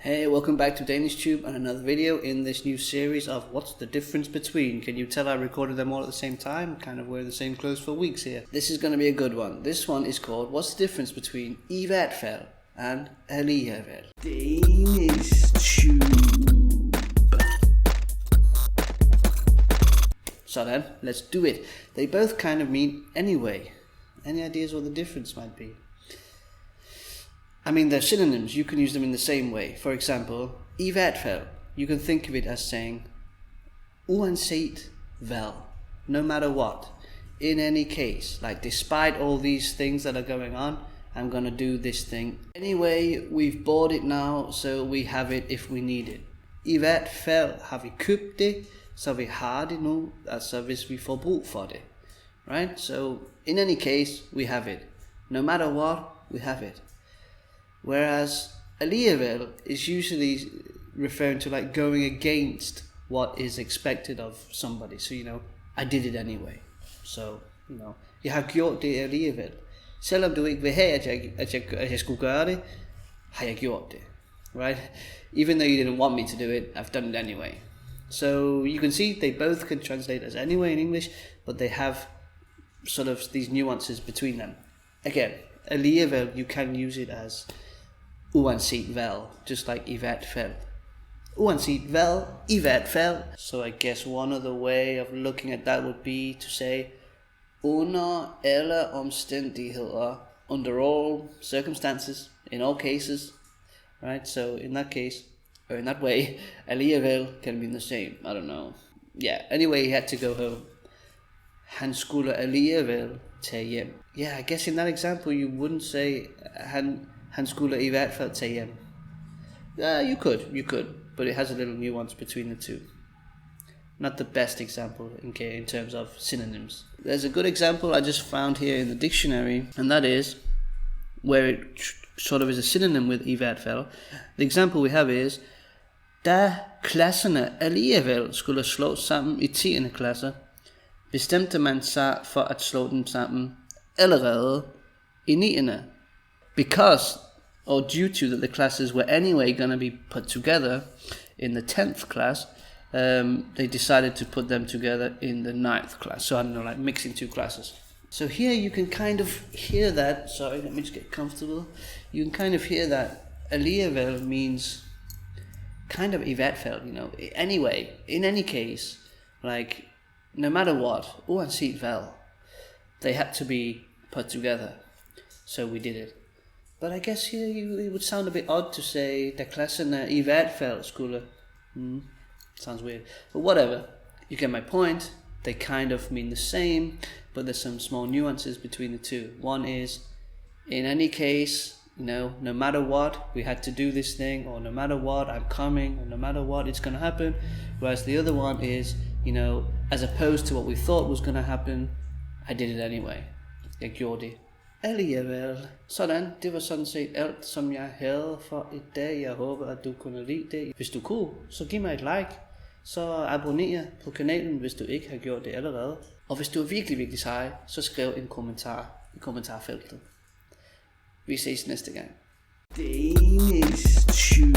Hey, welcome back to DanishTube and another video in this new series of what's the difference between. Can you tell I recorded them all at the same time? Kind of wear the same clothes for weeks here. This is going to be a good one. This one is called What's the difference between I HVERT FALD and alligevel. DanishTube. So then, let's do it. They both kind of mean anyway. Any ideas what the difference might be? I mean, they're synonyms. You can use them in the same way. For example, I HVERT FALD. You can think of it as saying uanced vel, no matter what, in any case. Like, despite all these things that are going on, I'm gonna do this thing. Anyway, we've bought it now, so we have it if we need it. I hvert fald har vi købt det, så vi har det nu, altså hvis vi får brug for det. Right? So, in any case, we have it. No matter what, we have it. Whereas alligevel is usually referring to like going against what is expected of somebody. So, I did it anyway. So, jeg har gjort det alligevel. Selvom du ikke vil have, at jeg skulle gøre det, har jeg gjort det. Right? Even though you didn't want me to do it, I've done it anyway. So you can see they both can translate as anyway in English, but they have sort of these nuances between them. Again, alligevel, you can use it as uanced vel, just like I hvert fald. Uanced vel, I hvert fald. So I guess one other way of looking at that would be to say under alle omstændigheder, under all circumstances, in all cases, right? So in that case, or in that way, alligevel can mean the same. I don't know. Yeah, anyway, he had to go home. Han skulle alligevel tage hjem. Yeah, I guess in that example you wouldn't say han skulle I hvert fald tage hjem. You could, but it has a little nuance between the two. Not the best example in terms of synonyms. There's a good example I just found here in the dictionary, and that is where it sort of is a synonym with I hvert fald. The example we have is, da klasserne alligevel skulle slås sammen i 10. klasse, bestemte man sig for at slå dem sammen allerede i 9. Because, or due to that the classes were anyway going to be put together in the 10th class, they decided to put them together in the 9th class. So I don't know, like mixing two classes. So here you can kind of hear that, sorry, let me just get comfortable. You can kind of hear that alligevel means kind of I hvert fald, anyway, in any case, like, no matter what, uanced vel, they had to be put together. So we did it. But I guess here it would sound a bit odd to say, da klasserne I hvert fald skulle. Sounds weird. But whatever, you get my point. They kind of mean the same, but there's some small nuances between the two. One is, in any case, no matter what, we had to do this thing, or no matter what, I'm coming, or no matter what, it's going to happen. Whereas the other one is, as opposed to what we thought was going to happen, I did it anyway. Jeg gjorde det alligevel. Sådan, det var sådan set alt, som jeg havde for i dag. Jeg håber, at du kunne lide det. Hvis du kunne, så giv mig et like. Så abonner på kanalen, hvis du ikke har gjort det allerede. Og hvis du er virkelig, virkelig sej, så skriv en kommentar i kommentarfeltet. Vi ses næste gang. DanishTube.